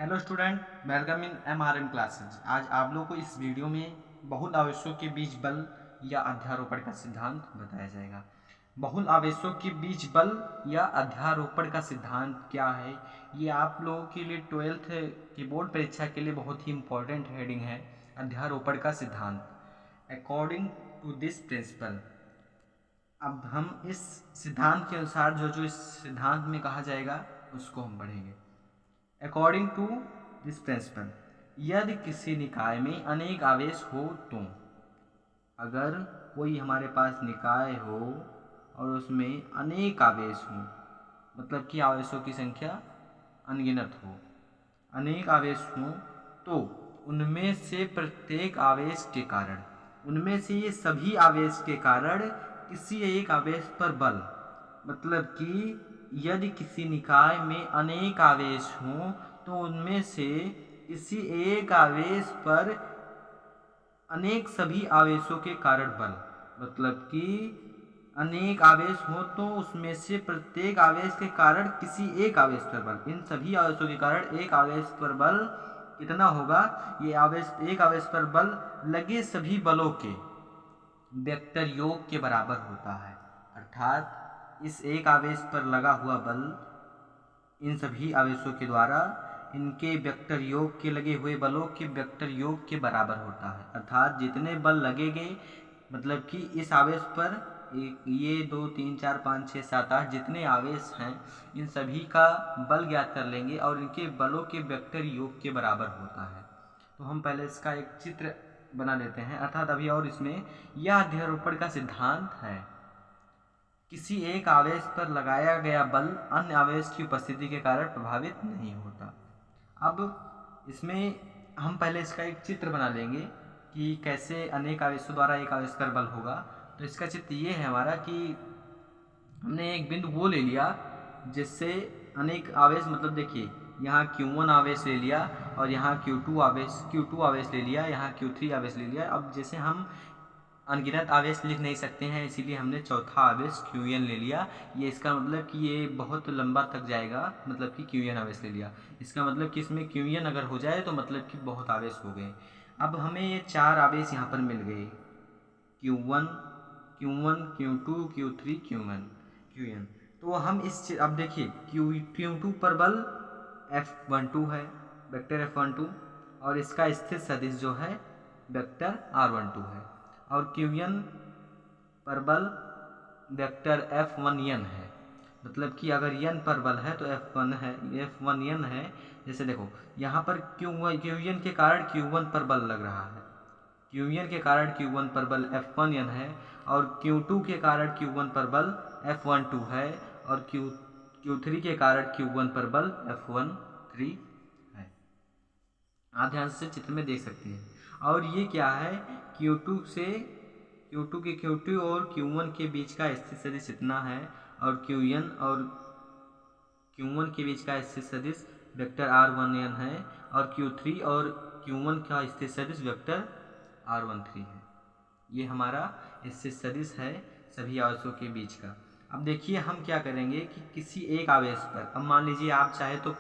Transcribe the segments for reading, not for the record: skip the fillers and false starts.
Hello student, welcome in MRM classes. आज आप लोग को इस वीडियो में बहुल आवेशों के बीच बल या अध्यारोपण का सिद्धांत बताया जाएगा। बहुल आवेशों के बीच बल या अध्यारोपण का सिद्धांत क्या है, ये आप लोगों के लिए 12th की बोर्ड परीक्षा के लिए बहुत ही इम्पोर्टेंट हेडिंग है। अध्यारोपण का सिद्धांत अकॉर्डिंग टू दिस प्रिंसिपल। अब हम इस सिद्धांत के अनुसार जो इस सिद्धांत में कहा जाएगा उसको हम पढ़ेंगे। अकॉर्डिंग टू दिस प्रिंसिपल, यदि किसी निकाय में अनेक आवेश हो तो अगर कोई हमारे पास निकाय हो और उसमें अनेक आवेश हो, मतलब कि आवेशों की संख्या अनगिनत हो, अनेक आवेश हो, तो उनमें से प्रत्येक आवेश के कारण, उनमें से ये सभी आवेश के कारण किसी एक आवेश पर बल, मतलब कि यदि किसी निकाय में अनेक आवेश हों तो उनमें से किसी एक आवेश पर अनेक सभी आवेशों के कारण बल, मतलब कि अनेक आवेश हो तो उसमें से प्रत्येक आवेश के कारण किसी एक आवेश पर बल, इन सभी आवेशों के कारण एक आवेश पर बल कितना होगा, ये आवेश एक आवेश पर बल लगे सभी बलों के वेक्टर योग के बराबर होता है। अर्थात इस एक आवेश पर लगा हुआ बल इन सभी आवेशों के द्वारा इनके वेक्टर योग के लगे हुए बलों के वेक्टर योग के बराबर होता है। अर्थात जितने बल लगेंगे, मतलब कि इस आवेश पर ये 2 3 4 5 6 7 8 जितने आवेश हैं, इन सभी का बल ज्ञात कर लेंगे और इनके बलों के वेक्टर योग के बराबर होता है। तो हम पहले इसका एक चित्र बना लेते हैं। अर्थात अभी और इसमें यह अध्यारोपण का सिद्धांत है, किसी एक आवेश पर लगाया गया बल अन्य आवेश की उपस्थिति के कारण प्रभावित नहीं होता। अब इसमें हम पहले इसका एक चित्र बना लेंगे कि कैसे अनेक आवेशों द्वारा एक आवेश पर बल होगा। तो इसका चित्र ये है हमारा कि हमने एक बिंदु वो ले लिया जिससे अनेक आवेश, मतलब देखिए यहाँ Q1 आवेश ले लिया और यहाँ Q2 आवेश ले लिया, यहाँ Q3 आवेश ले लिया। अब जैसे हम अनगिनत आवेश लिख नहीं सकते हैं, इसीलिए हमने चौथा आवेश Qn ले लिया। ये इसका मतलब कि ये बहुत लंबा तक जाएगा, मतलब कि Qn आवेश ले लिया। इसका मतलब कि इसमें Qn अगर हो जाए तो मतलब कि बहुत आवेश हो गए। अब हमें ये चार आवेश यहाँ पर मिल गए, Q1 Q2 Q3 Qn। तो हम अब देखिए Q2 पर बल F12 है, वेक्टर F12, और इसका स्थिर सदिश जो है वेक्टर R12 है। और Qn पर बल वेक्टर F1n है, मतलब कि अगर n पर बल है तो F1n है। जैसे देखो यहाँ पर Qn के कारण Q1 पर बल लग रहा है, Qn के कारण Q1 पर बल F1n है, और Q2 के कारण Q1 पर बल F12 है, और Q3 के कारण Q1 पर बल F13 है। आप ध्यान से चित्र में देख सकते हैं। और ये क्या है, Q2 के Q2 और Q1 के बीच का स्थिर सदिश इतना है, और Qn और Q1 के बीच का स्थिर सदिश वेक्टर R1n है, और Q3 और Q1 का स्थिर सदिश वेक्टर R13 है। ये हमारा स्थिर सदिश है सभी आवेशों के बीच का। अब देखिए हम क्या करेंगे कि किसी एक आवेश पर, अब मान लीजिए आप चाहे तो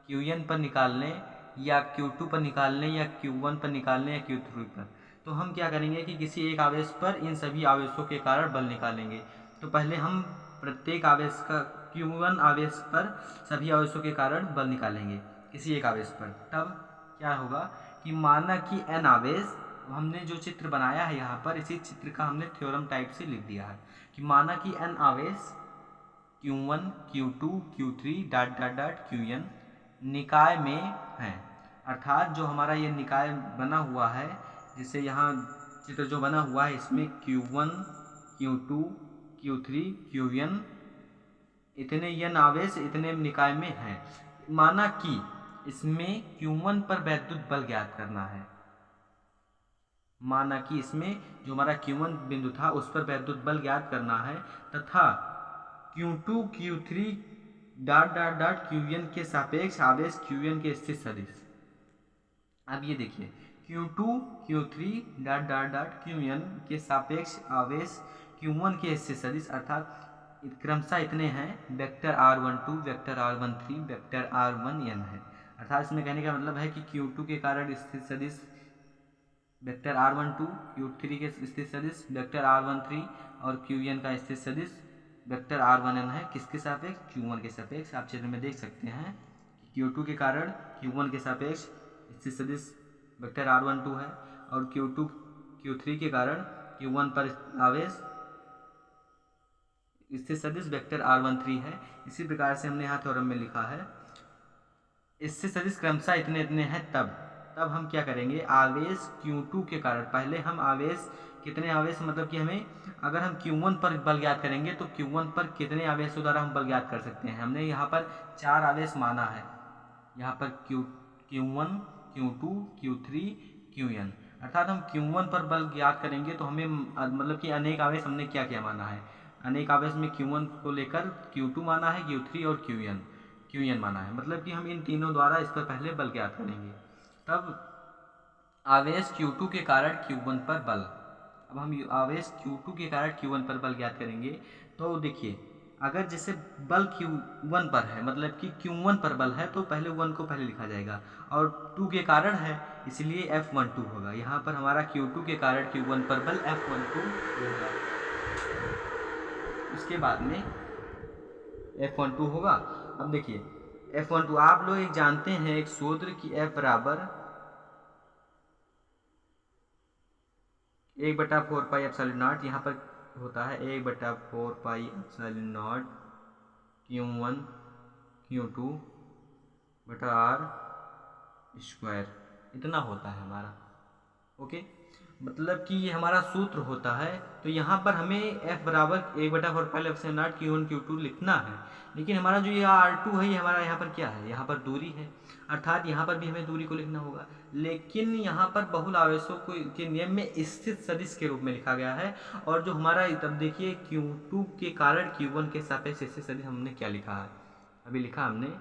Qn पर निकाल लें, या Q2 पर निकाल लें, या Q1 पर निकाल लें, या Q3 पर। तो हम क्या करेंगे कि किसी एक आवेश पर इन सभी आवेशों के कारण बल निकालेंगे। तो पहले हम प्रत्येक आवेश का Q1 आवेश पर सभी आवेशों के कारण बल निकालेंगे किसी एक आवेश पर। तब क्या होगा कि माना कि n आवेश, हमने जो चित्र बनाया है यहाँ पर, इसी चित्र का हमने थ्योरम टाइप से लिख दिया है कि माना कि n आवेश Q1 Q2 Q3 dot dot dot Qn निकाय में हैं। अर्थात जो हमारा ये निकाय बना हुआ है, जिससे यहाँ चित्र जो बना हुआ है, इसमें Q1 Q2 Q3 Qn इतने n आवेश इतने निकाय में हैं। माना कि इसमें Q1 पर वैद्युत बल ज्ञात करना है, माना कि इसमें जो हमारा Q1 बिंदु था उस पर वैद्युत बल ज्ञात करना है, तथा Q2 Q3 dot dot dot Qn के सापेक्ष आवेश Qn के स्थिर सदिश। अब ये देखिए Q2 Q3 dot dot dot Qn के सापेक्ष आवेश Q1 के स्थिर सदिश, अर्थात क्रमशः इतने हैं, vector R12 vector R13 vector R1n है। अर्थात इसमें कहने का मतलब है कि Q2 के कारण स्थित सदिश वेक्टर R12, Q3 के स्थित सदिश वेक्टर R13 और Qn का स्थित सदिश वेक्टर R1n है। किसके सापेक्ष? Q1 के सापेक्ष। आप चित्र में देख सकते हैं कि Q2 के कारण Q1 के सापेक्ष स्थित सदिश वेक्टर R12 है और Q3 के कारण Q1 पर आवेश स्थित सदिश वेक्टर R13 है। इसी प्रकार से हमने यहाँ थ्योरम में लिखा है इससे सदिश क्रमशः इतने इतने हैं तब हम क्या करेंगे, आवेश Q2 के कारण पहले हम आवेश कितने आवेश मतलब कि हमें अगर हम Q1 पर बल ज्ञात करेंगे तो Q1 पर कितने आवेशों द्वारा हम बल ज्ञात कर सकते हैं। हमने यहाँ पर 4 आवेश माना है, यहाँ पर Q1 Q2 Q3 Qn, अर्थात हम Q1 पर बल ज्ञात करेंगे तो हमें मतलब कि अनेक आवेश हमने क्या क्या माना है, अनेक आवेश में Q1 को लेकर Q2 माना है, Q3 और Qn माना है। मतलब कि हम इन तीनों द्वारा इस पर पहले बल ज्ञात करेंगे, तब आवेश Q2 के कारण Q1 पर बल। अब हम आवेश Q2 के कारण Q1 पर बल ज्ञात करेंगे तो देखिए, अगर जैसे बल Q1 पर है मतलब कि Q1 पर बल है तो पहले 1 को पहले लिखा जाएगा और 2 के कारण है इसलिए F12 होगा। यहाँ पर हमारा Q2 के कारण Q1 पर बल F12 होगा। उसके बाद में F12 होगा। अब देखिए F12 आप लोग एक जानते हैं एक सूत्र कि F बराबर 1/4 पाई एप्सिलॉन नॉट, यहाँ पर होता है 1/4 pi epsilon naught Q1 Q2 बटा R स्क्वायर, इतना होता है हमारा। ओके, मतलब कि ये हमारा सूत्र होता है। तो यहाँ पर हमें F बराबर 1/4 pi epsilon naught Q1 Q2 लिखना है, लेकिन हमारा जो ये R2 है ये हमारा यहाँ पर क्या है, यहाँ पर दूरी है, अर्थात यहाँ पर भी हमें दूरी को लिखना होगा। लेकिन यहाँ पर बहुल आवेशों को के नियम में स्थित सदिश के रूप में लिखा गया है, और जो हमारा तब देखिए Q2 के कारण Q1 के सापेक्ष स्थित सदिश हमने क्या लिखा है, अभी लिखा हमने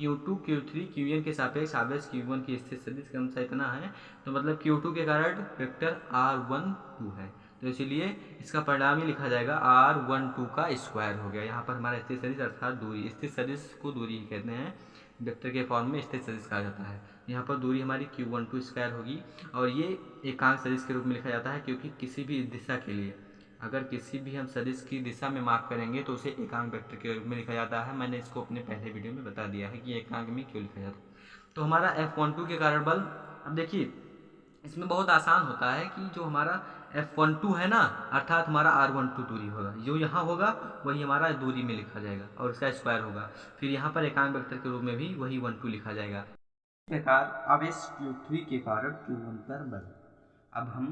Q2 Q3 Qn के सापेक्ष आवेश Q1 की स्थित सदिश क्रमशः इतना है, तो मतलब Q2 के कारण वेक्टर R12 है, तो इसीलिए इसका परिणाम ही लिखा जाएगा R12 का स्क्वायर हो गया। यहाँ पर हमारा स्थित सदिश अर्थात दूरी, स्थित सदिश को दूरी कहते हैं, वेक्टर के फॉर्म में स्थित सदिश कहा जाता है। यहाँ पर दूरी हमारी Q12 स्क्वायर होगी और ये एकांक सदिश के रूप में लिखा जाता है, क्योंकि किसी भी दिशा के लिए अगर किसी भी हम सदिश की दिशा में माप करेंगे तो उसे एकांक वेक्टर के रूप में लिखा जाता है। मैंने इसको अपने पहले वीडियो में बता दिया है कि एकांक में क्यों लिखा जाता है। तो हमारा F12 के कारण बल, अब देखिए इसमें बहुत आसान होता है कि जो हमारा F12 है ना, अर्थात हमारा R12 दूरी होगा, जो यहाँ होगा वही हमारा दूरी में लिखा जाएगा और इसका स्क्वायर होगा, फिर यहाँ पर एकांक वेक्टर के रूप में भी वही 12 लिखा जाएगा। इस प्रकार आवेश Q3 के कारण Q1 पर बल। अब हम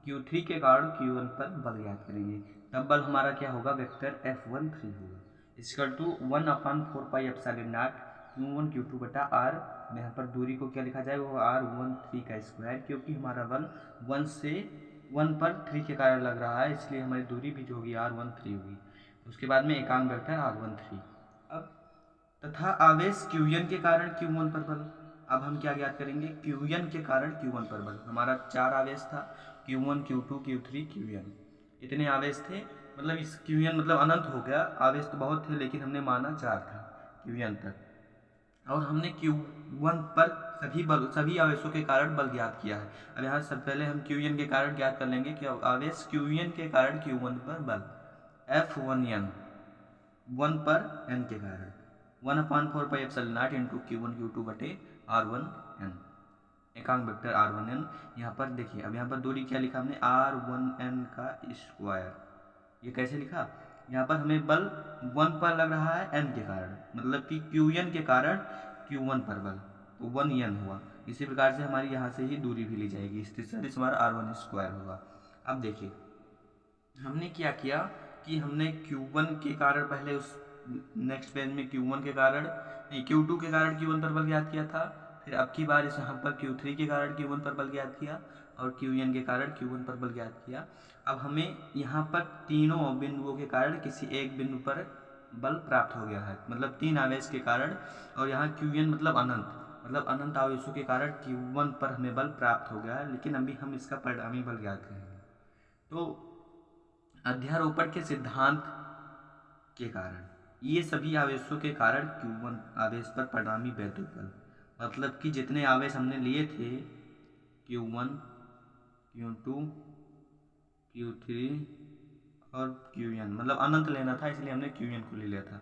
Q3 के कारण Q1 पर बल ज्ञात करेंगे, तब बल हमारा क्या होगा, वेक्टर F13 होगा equal to 1/4 pi epsilon naught Q1 Q2 बटा R, यहाँ पर दूरी को क्या लिखा जाएगा, वो R13 का स्क्वायर, क्योंकि हमारा बल 1 पर 3 के कारण लग रहा है, इसलिए हमारी दूरी भी जो होगी R13 होगी। उसके बाद में एकांक वेक्टर R13। अब तथा आवेश Qn के कारण Q1 पर बल। अब हम क्या ज्ञात करेंगे, Qn के कारण Q1 पर बल। हमारा 4 आवेश था, Q1 Q2 Q3 Qn, इतने आवेश थे, मतलब इस Qn मतलब अनंत हो गया, आवेश तो बहुत थे लेकिन हमने माना 4 था Qn तक, और हमने Q1 पर सभी आवेशों के कारण बल ज्ञात किया है। अब यहाँ सब पहले हम Qn के कारण ज्ञात कर लेंगे कि आवेश Qn के कारण Q1 पर बल F1n, 1 पर n के कारण 1/4 pi epsilon not into Q1 Q2 बटे R1n, एकांक वेक्टर R1n। यहाँ पर देखिए, अब यहाँ पर दूरी क्या लिखा हमने, R1n का स्क्वायर। ये कैसे लिखा, यहाँ पर हमें बल 1 पर लग रहा है n के कारण, मतलब कि Qn के कारण Q1 पर बल, तो 1n हुआ। इसी प्रकार से हमारी यहाँ से ही दूरी भी ली जाएगी, स्थित सदिश हमारा R1 स्क्वायर होगा। अब देखिए हमने क्या किया कि हमने Q1 के कारण पहले उस नेक्स्ट पेज में Q1 के कारण नहीं Q2 के कारण Q1 पर बल ज्ञात किया था, फिर अब की बार इस यहाँ पर Q3 के कारण Q1 पर बल ज्ञात किया और Qn के कारण Q1 पर बल ज्ञात किया। अब हमें यहाँ पर तीनों बिंदुओं के कारण किसी एक बिंदु पर बल प्राप्त हो गया है, मतलब 3 आवेश के कारण, और यहाँ Qn मतलब अनंत आवेशों के कारण Q1 पर हमें बल प्राप्त हो गया है, लेकिन अभी हम इसका परिणामी बल ज्ञात करेंगे। तो अध्यारोपण के सिद्धांत के कारण ये सभी आवेशों के कारण Q1 आवेश पर परिणामी वैद्युत बल, मतलब कि जितने आवेश हमने लिए थे Q1, Q2, Q3 और Qn, मतलब अनंत लेना था, इसलिए हमने Qn को ले लिया था।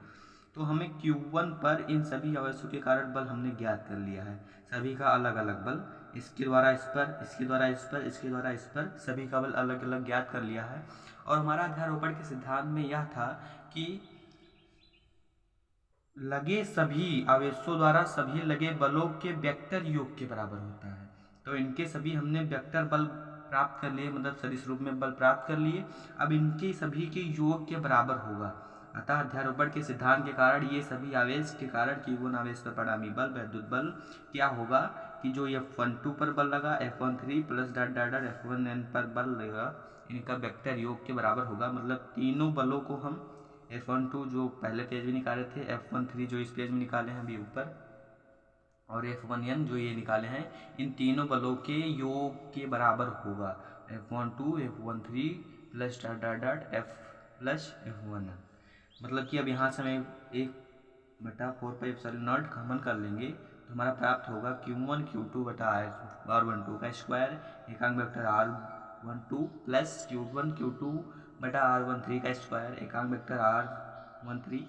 तो हमें Q1 पर इन सभी आवेशों के कारण बल हमने ज्ञात कर लिया है, सभी का अलग अलग बल, इसके द्वारा इस पर, इसके द्वारा इस पर, इसके द्वारा इस पर, सभी का बल अलग अलग ज्ञात कर लिया है। और हमारा अध्यारोपण के सिद्धांत में यह था कि लगे सभी आवेशों द्वारा सभी लगे बलों के वेक्टर योग के बराबर होता है। तो इनके सभी हमने वेक्टर बल प्राप्त कर लिए, मतलब सदिश रूप में बल प्राप्त कर लिए। अब इनके सभी के योग के बराबर होगा। अतः अध्यारोपण के सिद्धांत के कारण ये सभी आवेश के कारण Q1 आवेश पर परिणामी बल वैद्युत बल क्या होगा कि जो F12 पर बल लगा, F13 plus dot dot dot F1n पर बल लगा, इनका वेक्टर योग के बराबर होगा। मतलब तीनों बलों को हम F12 जो पहले पेज में निकाले थे, F13 जो इस पेज में निकाले हैं अभी ऊपर, और F1n जो ये निकाले हैं, इन तीनों बलों के योग के बराबर होगा। F12 F13 plus dot dot dot F plus F1n। मतलब कि अब यहाँ से हमें 1/4πε0 कॉमन कर लेंगे तो हमारा प्राप्त होगा Q1 Q2 बटा R12 का स्क्वायर एकांक vector R12 plus Q1 Q2 बटा R13 का स्क्वायर एकांक वेक्टर R13।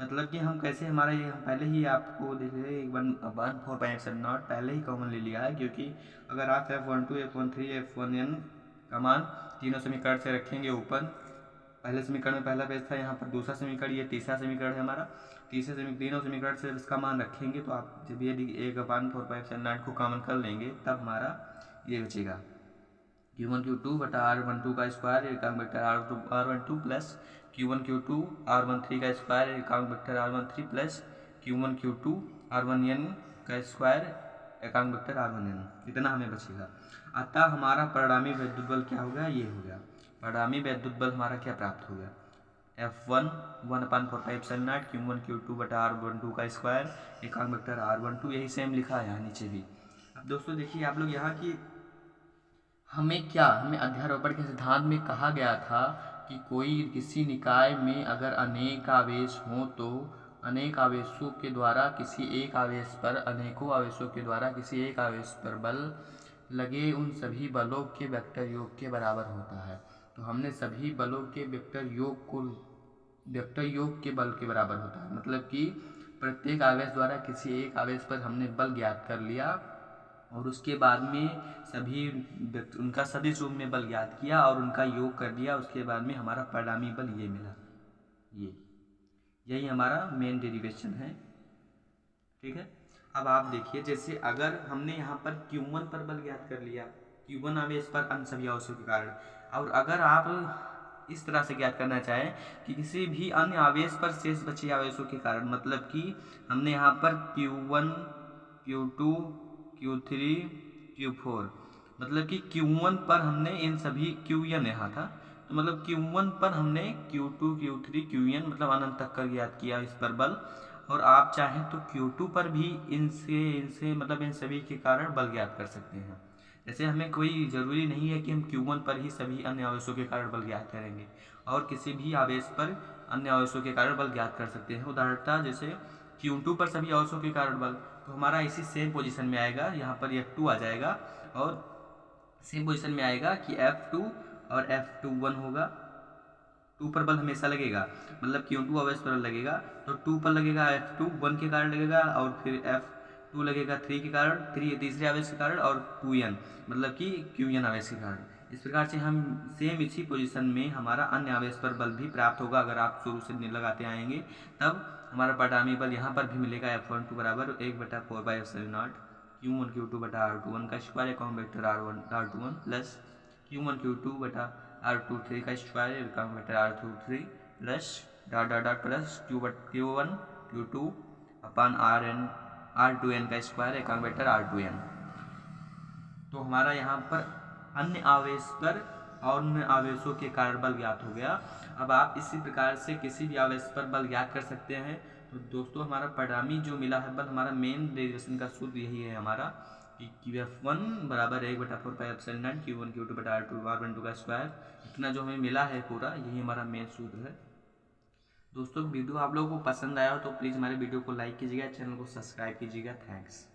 मतलब कि हम कैसे, हमारा ये हम पहले ही आपको देख रहे हैं 1/4πε0 पहले ही कॉमन ले लिया है, क्योंकि अगर आप F12 F13 F1n का मान तीनों समीकरण से रखेंगे ऊपर, पहले समीकरण में पहला पेज था, यहाँ पर दूसरा समीकरण, ये तीसरा समीकरण है हमारा, तीनों समीकरण से इसका मान रखेंगे तो आप जब ये 1/4πε0 को कॉमन कर लेंगे तब हमारा ये बचेगा Q1 Q2 बटा R12 का स्क्वायर एकांक vector R12 plus Q1 Q2 R13 का स्क्वायर एकांक vector R13 plus Q1 Q2 R1n का स्क्वायर एकांक वेक्टर R1n, इतना हमें बचेगा। अतः हमारा परिणामी वैद्युत बल क्या हो गया, ये हो गया। परिणामी वैद्युत बल हमारा क्या प्राप्त हो गया, F1 1/4πε0 Q1 Q2 बटा R12 का स्क्वायर एकांक वेक्टर R12, यही सेम लिखा है यहाँ नीचे भी। अब दोस्तों देखिए आप लोग यहाँ की हमें अध्यारोपण के सिद्धांत में कहा गया था कि कोई किसी निकाय में अगर अनेक आवेश हों तो अनेक आवेशों के द्वारा किसी एक आवेश पर अनेकों आवेशों के द्वारा किसी एक आवेश पर बल लगे उन सभी बलों के वेक्टर योग के बराबर होता है। तो हमने सभी बलों के वेक्टर योग को वेक्टर योग के बल के बराबर होता है, मतलब कि प्रत्येक आवेश द्वारा किसी एक आवेश पर हमने बल ज्ञात कर लिया और उसके बाद में सभी उनका सदिश रूप में बल ज्ञात किया और उनका योग कर दिया, उसके बाद में हमारा परिणामी बल ये मिला। यही हमारा मेन डेरिवेशन है, ठीक है। अब आप देखिए, जैसे अगर हमने यहाँ पर Q1 पर बल ज्ञात कर लिया, Q1 आवेश पर अन्य सभी आवेशों के कारण, और अगर आप इस तरह से ज्ञात करना चाहें कि किसी भी अन्य आवेश पर शेष बचे आवेशों के कारण, मतलब कि हमने यहाँ पर Q1 Q2 Q3 Q4, मतलब कि Q1 पर हमने इन सभी Qn यहाँ था, तो मतलब Q1 पर हमने Q2 Q3 Qn मतलब अनंत तक का ज्ञात किया इस पर बल, और आप चाहें तो Q2 पर भी इनसे मतलब इन सभी के कारण बल ज्ञात कर सकते हैं। जैसे हमें कोई ज़रूरी नहीं है कि हम Q1 पर ही सभी अन्य आवेशों के कारण बल ज्ञात करेंगे, और किसी भी आवेश पर अन्य आवेशों के कारण बल ज्ञात कर सकते हैं। उदाहरणतः जैसे Q2 पर सभी आवेशों के कारण बल, तो हमारा इसी सेम पोजीशन में आएगा, यहाँ पर F2 आ जाएगा और सेम पोजीशन में आएगा कि F2 और F21 होगा। 2 पर बल हमेशा लगेगा, मतलब Q2 आवेश पर लगेगा तो 2 पर लगेगा, F2 1 के कारण लगेगा, और फिर F2 लगेगा 3 के कारण, 3 तीसरे आवेश के कारण, और 2n मतलब कि Qn आवेश के कारण। इस प्रकार से हम सेम इसी पोजीशन में हमारा अन्य आवेश पर बल भी प्राप्त होगा। अगर आप शुरू से लगाते आएंगे तब हमारा परिणामी बल यहाँ पर भी मिलेगा F12 बराबर 1/4πε0 Q1 Q2 बटा R21 का स्क्वायर एकांक vector R21 plus Q1 Q2 बटा R23 का स्क्वायर एकांक vector R23 plus dot dot dot plus Q1 Q2 अपन R2n का स्क्वायर एकांक वेक्टर R2n। तो हमारा यहाँ पर अन्य आवेश पर और अन्य आवेशों के कारण बल ज्ञात हो गया। अब आप इसी प्रकार से किसी भी आवेश पर बल ज्ञात कर सकते हैं। तो दोस्तों हमारा परिणामी जो मिला है बल, हमारा मेन डेरिवेशन का सूत्र यही है हमारा कि Q1 बराबर 1/4πε0 Q1 Q2 बटा R12 का स्क्वायर, इतना जो हमें मिला है पूरा, यही हमारा मेन सूत्र है। दोस्तों वीडियो आप लोगों को पसंद आया हो तो प्लीज़ हमारे वीडियो को लाइक कीजिएगा, चैनल को सब्सक्राइब कीजिएगा। थैंक्स।